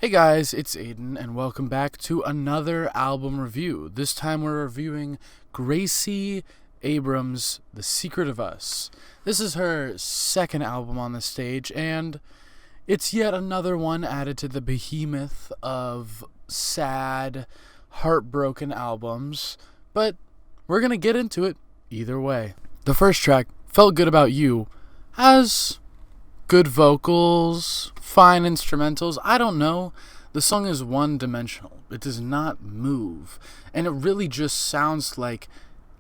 Hey guys, it's Aiden, and welcome back to another album review. This time we're reviewing Gracie Abrams' The Secret of Us. This is her second album on the stage, and it's yet another one added to the behemoth of sad, heartbroken albums, but we're going to get into it either way. The first track, Felt Good About You, has good vocals, fine instrumentals. I don't know. The song is one-dimensional. It does not move. And it really just sounds like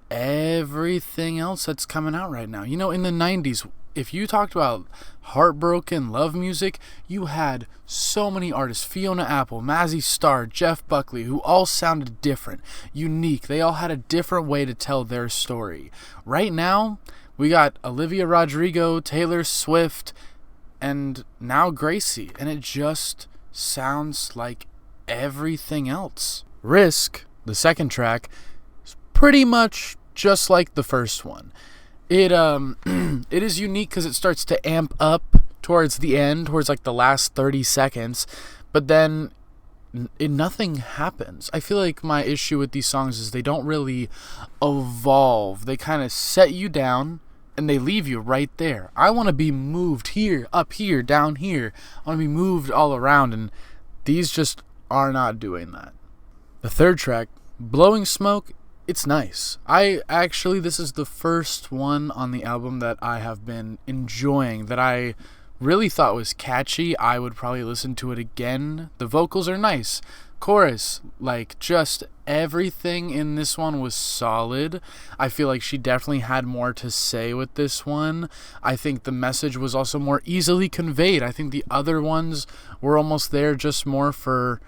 everything else that's coming out right now. You know, in the 90s, if you talked about heartbroken love music, you had so many artists, Fiona Apple, Mazzy Star, Jeff Buckley, who all sounded different, unique. They all had a different way to tell their story. Right now, we got Olivia Rodrigo, Taylor Swift, and now Gracie, and it just sounds like everything else. Risk, the second track, is pretty much just like the first one. It it is unique because it starts to amp up towards the end, towards like the last 30 seconds, but then nothing happens. I feel like my issue with these songs is they don't really evolve. They kind of set you down and they leave you right there. I want to be moved here, up here, down here. I want to be moved all around, and these just are not doing that. The third track, Blowing Smoke, it's nice. This is the first one on the album that I have been enjoying, that I really thought was catchy. I would probably listen to it again. The vocals are nice. Chorus, like, just everything in this one was solid. I feel like she definitely had more to say with this one. I think the message was also more easily conveyed. I think the other ones were almost there just more for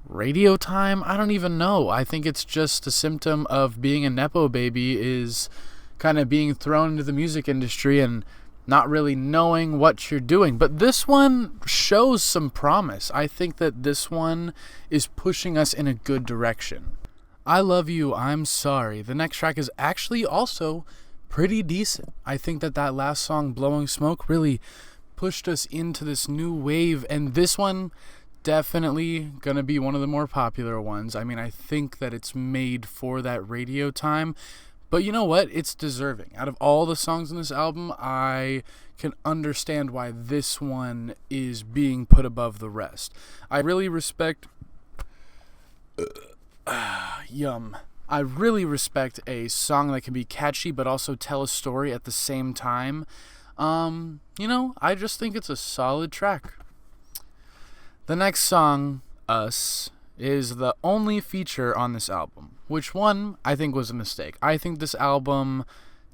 radio time. I don't even know. I think it's just a symptom of being a Nepo baby, is kind of being thrown into the music industry and not really knowing what you're doing. But this one shows some promise. I think that this one is pushing us in a good direction. I Love You, I'm Sorry. The next track is actually also pretty decent. I think that last song, Blowing Smoke, really pushed us into this new wave, and this one definitely gonna be one of the more popular ones. I mean, I think that it's made for that radio time. But you know what? It's deserving. Out of all the songs in this album, I can understand why this one is being put above the rest. I really respect... I really respect a song that can be catchy but also tell a story at the same time. I just think it's a solid track. The next song, Us, is the only feature on this album, which one I think was a mistake. I think this album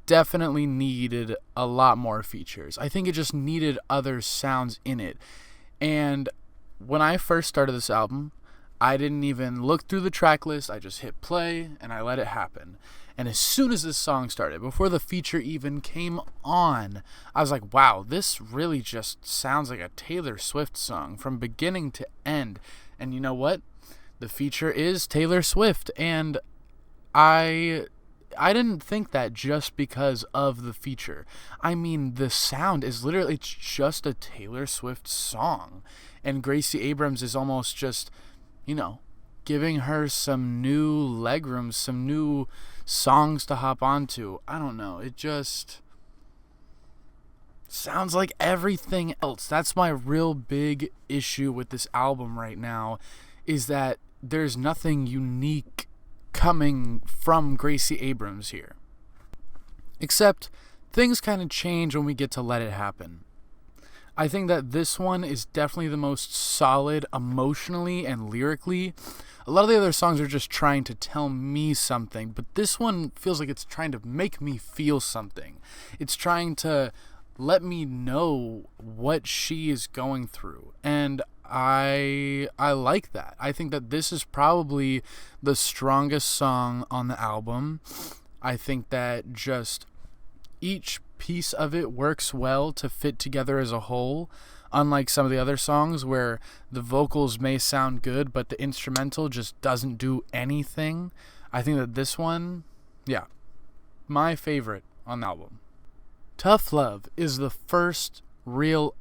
definitely needed a lot more features. I think it just needed other sounds in it. And when I first started this album, I didn't even look through the track list. I just hit play and I let it happen. And as soon as this song started, before the feature even came on, I was like, wow, this really just sounds like a Taylor Swift song from beginning to end. And you know what? The feature is Taylor Swift, and I didn't think that just because of the feature. I mean, the sound is literally, it's just a Taylor Swift song, and Gracie Abrams is almost just, giving her some new legroom, some new songs to hop onto. I don't know, it just sounds like everything else. That's my real big issue with this album right now, is that there's nothing unique coming from Gracie Abrams here. Except things kind of change when we get to Let It Happen. I think that this one is definitely the most solid emotionally and lyrically. A lot of the other songs are just trying to tell me something, but this one feels like it's trying to make me feel something. It's trying to let me know what she is going through, and I like that. I think that this is probably the strongest song on the album. I think that just each piece of it works well to fit together as a whole, unlike some of the other songs where the vocals may sound good but the instrumental just doesn't do anything. I think that this one, my favorite on the album. Tough Love is the first real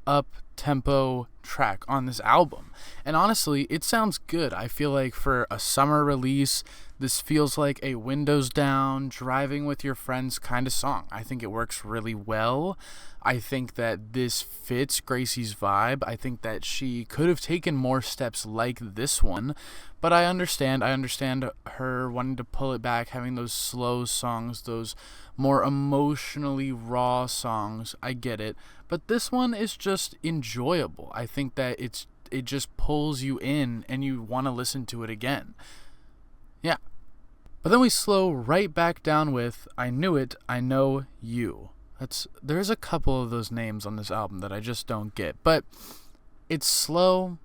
tempo track on this album. And honestly, it sounds good. I feel like for a summer release, this feels like a windows down, driving with your friends kind of song. I think it works really well. I think that this fits Gracie's vibe. I think that she could have taken more steps like this one, but I understand her wanting to pull it back, having those slow songs, those more emotionally raw songs. I get it, but this one is just enjoyable. I think that it just pulls you in and you want to listen to it again. Yeah. But then we slow right back down with I Knew It, I Know You. There's a couple of those names on this album that I just don't get, but it's slow.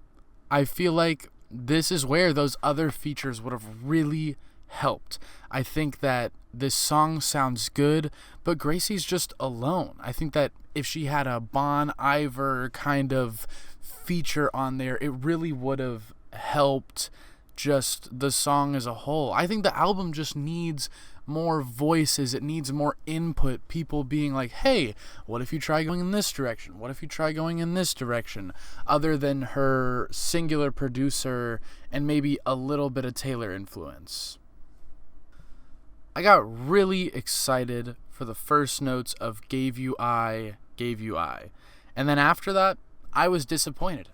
I feel like this is where those other features would have really helped. I think that this song sounds good, but Gracie's just alone. I think that if she had a Bon Iver kind of feature on there, it really would have helped just the song as a whole. I think the album just needs more voices. It needs more input. People being like, hey, what if you try going in this direction? What if you try going in this direction? Other than her singular producer and maybe a little bit of Taylor influence. I got really excited for the first notes of Gave You I. And then after that, I was disappointed.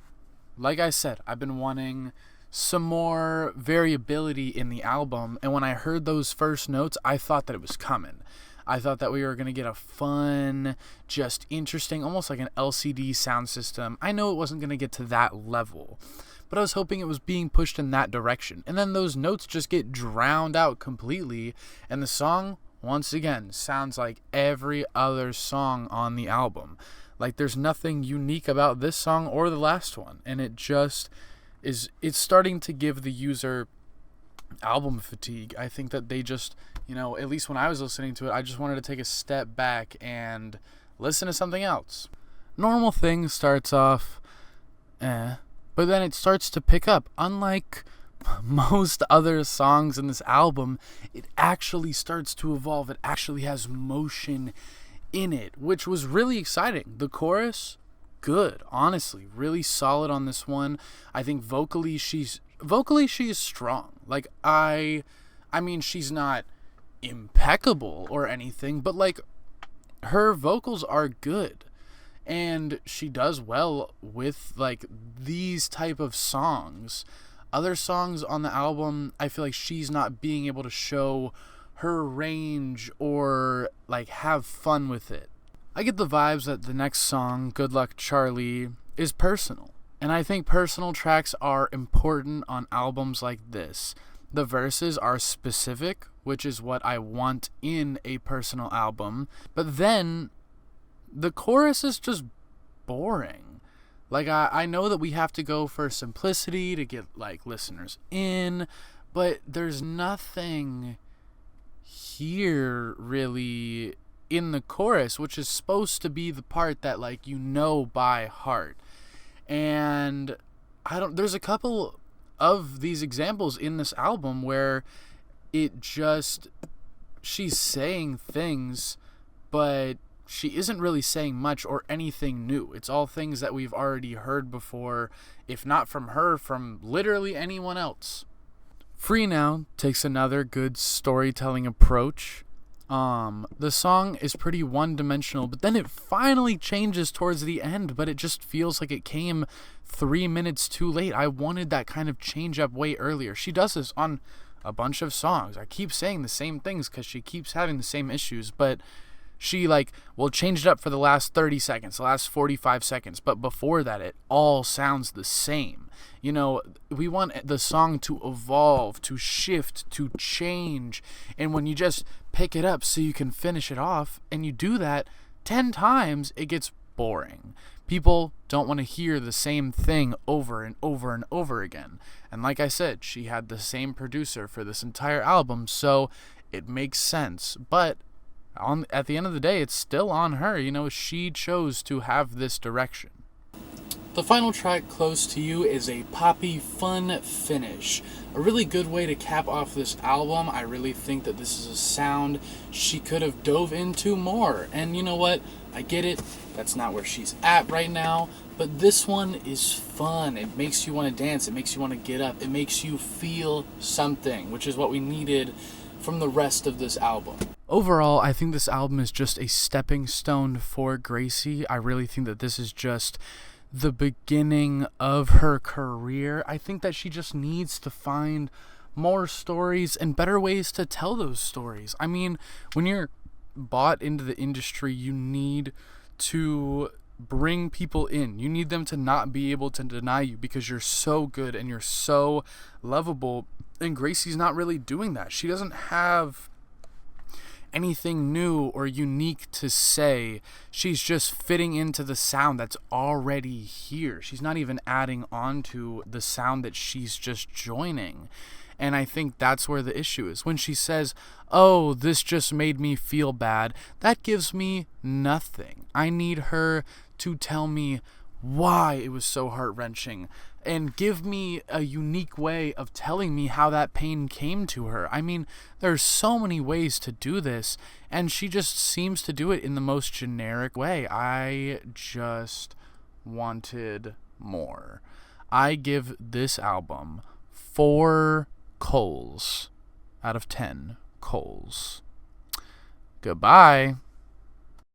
Like I said, I've been wanting some more variability in the album, and when I heard those first notes, I thought that it was coming. I thought that we were going to get a fun, just interesting, almost like an LCD sound system. I know it wasn't going to get to that level, but I was hoping it was being pushed in that direction. And then those notes just get drowned out completely, and the song, once again, sounds like every other song on the album. Like there's nothing unique about this song or the last one, and it's starting to give the user album fatigue. I think that they just, at least when I was listening to it, I just wanted to take a step back and listen to something else. Normal Thing starts off, but then it starts to pick up. Unlike most other songs in this album, it actually starts to evolve. It actually has motion in it, which was really exciting. The chorus, good, honestly, really solid on this one. I think vocally she is strong. Like I mean, she's not impeccable or anything, but like her vocals are good, and she does well with like these type of songs. Other songs on the album, I feel like she's not being able to show her range or like have fun with it. I get the vibes that the next song, Good Luck Charlie, is personal. And I think personal tracks are important on albums like this. The verses are specific, which is what I want in a personal album. But then the chorus is just boring. Like I know that we have to go for simplicity to get like listeners in, but there's nothing here really in the chorus, which is supposed to be the part that like by heart. And there's a couple of these examples in this album where she's saying things, but she isn't really saying much or anything new. It's all things that we've already heard before, if not from her, from literally anyone else. Free Now takes another good storytelling approach. The song is pretty one-dimensional, but then it finally changes towards the end, but it just feels like it came 3 minutes too late. I wanted that kind of change up way earlier. She does this on a bunch of songs. I keep saying the same things because she keeps having the same issues, but she will change it up for the last 30 seconds, the last 45 seconds, but before that it all sounds the same. We want the song to evolve, to shift, to change, and when you just pick it up so you can finish it off, and you do that 10 times, it gets boring. People don't want to hear the same thing over and over and over again. And like I said, she had the same producer for this entire album, so it makes sense. But at the end of the day, it's still on her. She chose to have this direction. The final track, Close to You, is a poppy, fun finish. A really good way to cap off this album. I really think that this is a sound she could have dove into more. And you know what? I get it. That's not where she's at right now. But this one is fun. It makes you want to dance. It makes you want to get up. It makes you feel something, which is what we needed from the rest of this album. Overall, I think this album is just a stepping stone for Gracie. I really think that this is just the beginning of her career. I think that she just needs to find more stories and better ways to tell those stories. I mean, when you're bought into the industry, you need to bring people in. You need them to not be able to deny you because you're so good and you're so lovable. And Gracie's not really doing that. She doesn't have anything new or unique to say. She's just fitting into the sound that's already here. She's not even adding on to the sound that she's just joining. And I think that's where the issue is. When she says, oh, this just made me feel bad, that gives me nothing. I need her to tell me why it was so heart-wrenching and give me a unique way of telling me how that pain came to her. I mean, there's so many ways to do this, and she just seems to do it in the most generic way. I just wanted more. I give this album 4 coals out of 10 coals. Goodbye.